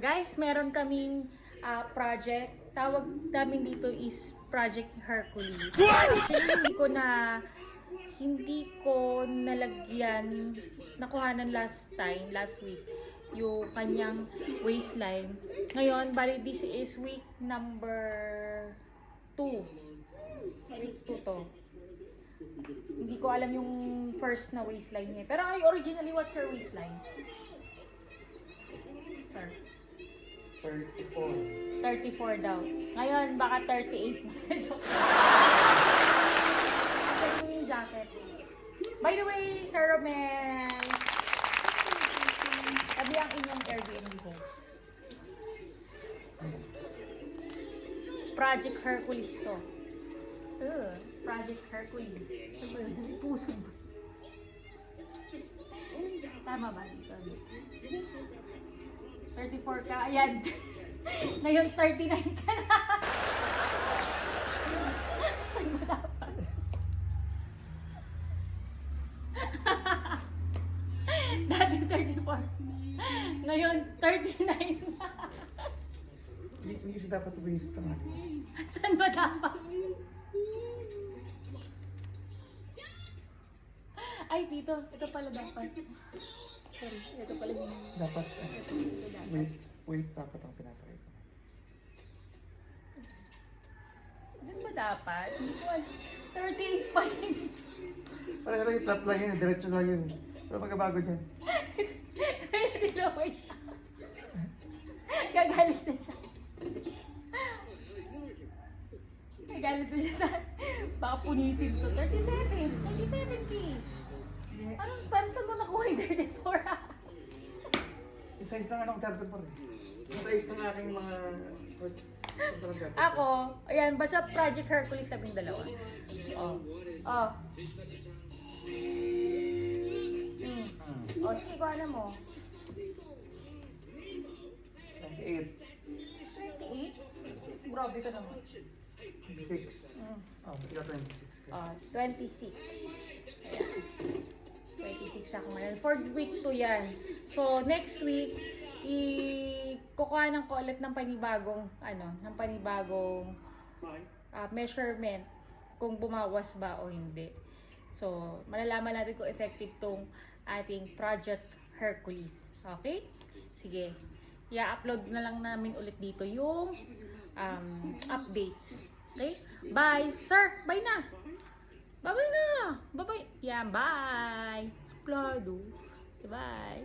Guys, meron kaming project. Tawag namin dito is Project Hercules. Actually, hindi ko nalagyan, nakuhanan last week, yung kanyang waistline. Ngayon, bali this is week number 2. Week 2 to. Hindi ko alam yung first na waistline niya. Pero originally, what's your waistline? Sir? 34. 34 daw. Ngayon, baka 38 na. Joke. Ito yung jacket. By the way, Sir Romel, sabi ang inyong Airbnb host. Project Hercules to. Project Hercules. Puso ba? Tama ba dito? 34 ka. Ayan. Ngayon 39 ka na. Saan mo dapat? Dati 34. Ngayon 39 na. Hindi siya dapat waste na. Saan ba dapat? Ay, dito. Ito pala dapat. Sorry, ito pala yung... Dapat, wait, dapat ang pinapakita. Doon ba dapat? Hindi ko alam. 38 pa rin. Parang lang yung flat lang yun, diretso lang yun. Pero magkabago dyan. Kaya dilaway siya. Gagalit na siya. Gagalit na siya sa... Baka punitin to. 37! 37K! Parang saan mo nakuha yung 34? Yung size ng anong 34 eh. Yung size ng aking mga... Ako, ayan, basta Project Hercules kaming dalawa. Oh. Oh. Oh, sige, kung ano mo. 28. 28? Grabe ka naman. 26. Oh, ikaw 26 ka. Oh, 26. Ayan. 26 ako ngayon. 4th week to yan. So, next week, kukuhanan ko ulit ng panibagong, measurement kung bumawas ba o hindi. So, malalaman natin kung effective tong ating Project Hercules. Okay? Sige. I-upload na lang namin ulit dito yung updates. Okay? Bye! Sir, bye na! Bye-bye na! Bye-bye! Yan, bye! Suplado. Bye!